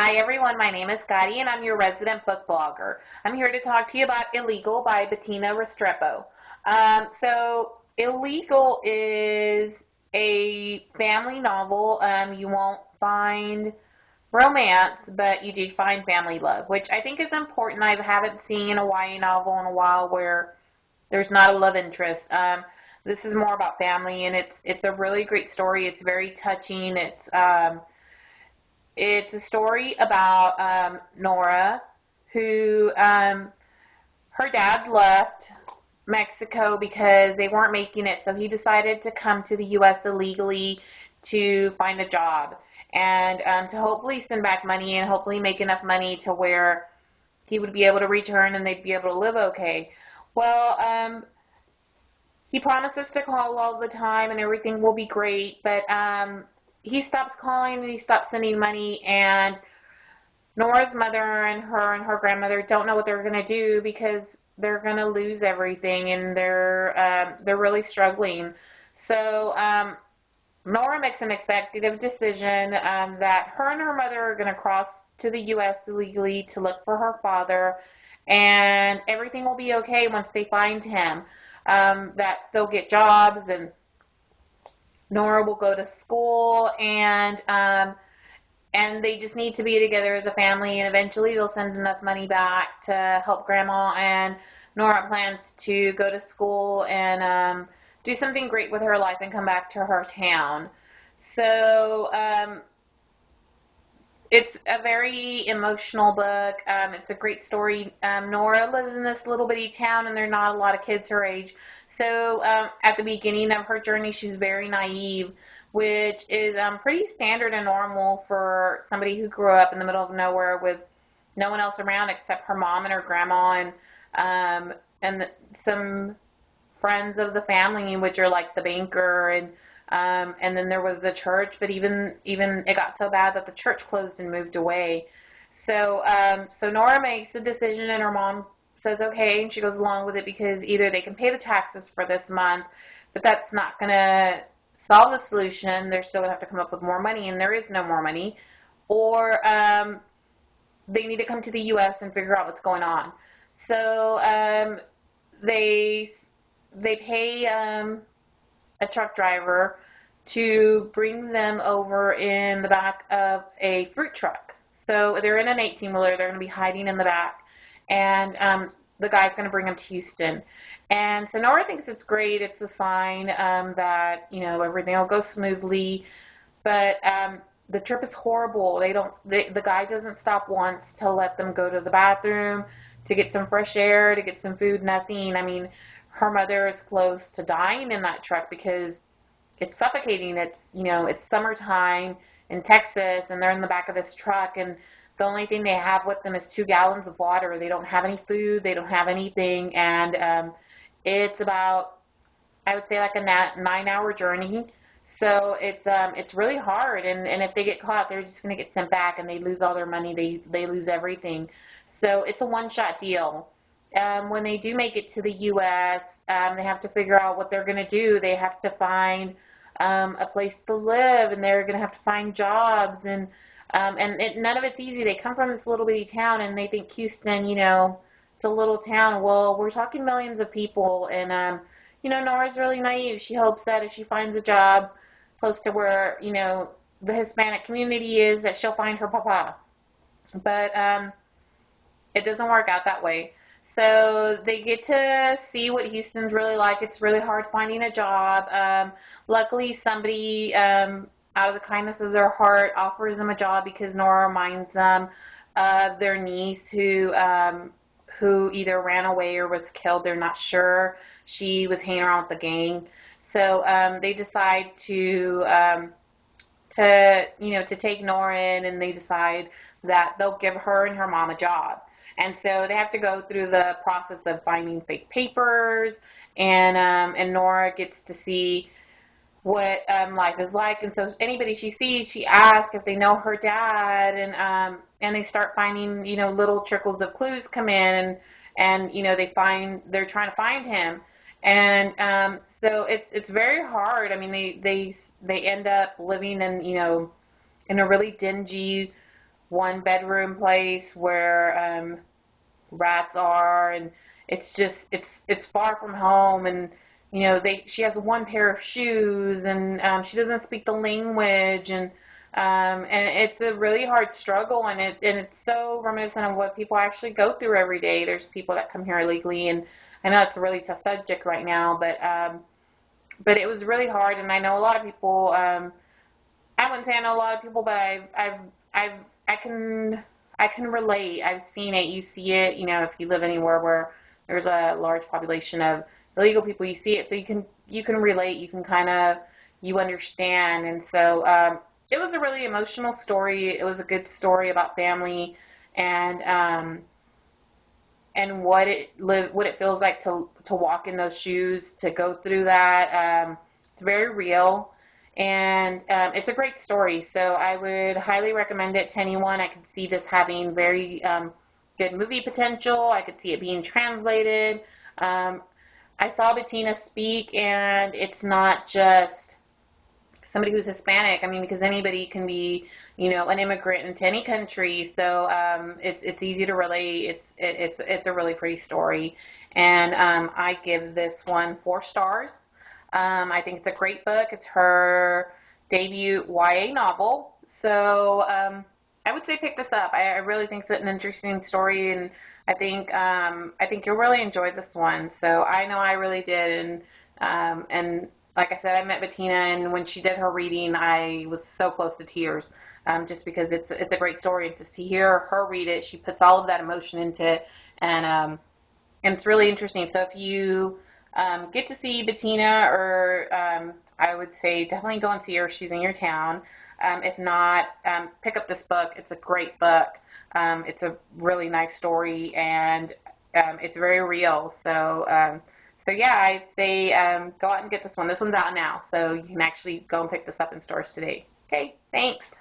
Hi everyone, my name is Cari and I'm your resident book blogger. I'm here to talk to you about Illegal by Bettina Restrepo. Illegal is a family novel. You won't find romance, but you do find family love, which I think is important. I haven't seen a YA novel in a while where there's not a love interest. This is more about family, and it's a really great story. It's very touching. It's a story about Nora, who her dad left Mexico because they weren't making it, so he decided to come to the U.S. illegally to find a job and to hopefully send back money and hopefully make enough money to where he would be able to return and they'd be able to live okay. Well, he promises to call all the time and everything will be great, but he stops calling and he stops sending money, and Nora's mother and her grandmother don't know what they're going to do because they're going to lose everything, and they're really struggling. So Nora makes an executive decision that her and her mother are going to cross to the U.S. illegally to look for her father, and everything will be okay once they find him. That they'll get jobs, and Nora will go to school, and they just need to be together as a family, and eventually they'll send enough money back to help Grandma, and Nora plans to go to school and do something great with her life and come back to her town. So it's a very emotional book. It's a great story. Nora lives in this little bitty town, and there are not a lot of kids her age. So at the beginning of her journey, she's very naive, which is pretty standard and normal for somebody who grew up in the middle of nowhere with no one else around except her mom and her grandma some friends of the family, which are like the banker and then there was the church, but even it got so bad that the church closed and moved away. So Nora makes a decision, and her mom says okay, and she goes along with it because either they can pay the taxes for this month, but that's not going to solve the solution. They're still going to have to come up with more money, and there is no more money, or they need to come to the U.S. and figure out what's going on. So they pay a truck driver to bring them over in the back of a fruit truck. So they're in an 18-wheeler. They're going to be hiding in the back, and the guy's going to bring them to Houston. And so Nora thinks it's great. It's a sign that everything will go smoothly. But the trip is horrible. The guy doesn't stop once to let them go to the bathroom, to get some fresh air, to get some food. Nothing. I mean, her mother is close to dying in that truck because it's suffocating. It's summertime in Texas, and they're in the back of this truck, and the only thing they have with them is 2 gallons of water. They don't have any food. They don't have anything, and it's about, I would say, like a 9-hour journey. So it's really hard, and if they get caught, they're just going to get sent back, and they lose all their money. They lose everything. So it's a one-shot deal. When they do make it to the U.S., they have to figure out what they're going to do. They have to find a place to live, and they're going to have to find jobs, and none of it's easy. They come from this little bitty town, and they think Houston, it's a little town. Well, we're talking millions of people, and Nora's really naive. She hopes that if she finds a job close to where the Hispanic community is, that she'll find her papa. But it doesn't work out that way. So they get to see what Houston's really like. It's really hard finding a job. Luckily, somebody out of the kindness of their heart offers them a job because Nora reminds them of their niece who either ran away or was killed. They're not sure. She was hanging around with the gang. So they decide to take Nora in, and they decide that they'll give her and her mom a job. And so they have to go through the process of finding fake papers, and Nora gets to see what life is like. And so anybody she sees, she asks if they know her dad, and they start finding little trickles of clues come in, and they're trying to find him, and so it's very hard. I mean, they end up living in a really dingy one bedroom place where rats are, and it's just it's far from home, and they she has one pair of shoes, and she doesn't speak the language, and it's a really hard struggle, and it's so reminiscent of what people actually go through every day. There's people that come here illegally, and I know it's a really tough subject right now, but it was really hard, and I know a lot of people. I wouldn't say I know a lot of people, but I've I can I can relate. I've seen it. You see it. If you live anywhere where there's a large population of illegal people, you see it. So you can relate. You can kind of you understand. And so it was a really emotional story. It was a good story about family and what it feels like to walk in those shoes, to go through that. It's very real, and it's a great story. So I would highly recommend it to anyone. I could see this having very good movie potential. I could see it being translated. Um, I saw Bettina speak, and it's not just somebody who's Hispanic. I mean, because anybody can be, an immigrant into any country. So it's easy to relate. It's a really pretty story, and I give this one 4 stars. I think it's a great book. It's her debut YA novel. So I would say pick this up. I really think it's an interesting story, and I think you'll really enjoy this one. So I know I really did, and like I said, I met Bettina, and when she did her reading, I was so close to tears, just because it's a great story. And to hear her read it, she puts all of that emotion into it, and it's really interesting. So if you get to see Bettina, or I would say definitely go and see her if she's in your town. If not, pick up this book. It's a great book. It's a really nice story, and it's very real. So yeah, I'd say go out and get this one. This one's out now, so you can actually go and pick this up in stores today. Okay, thanks.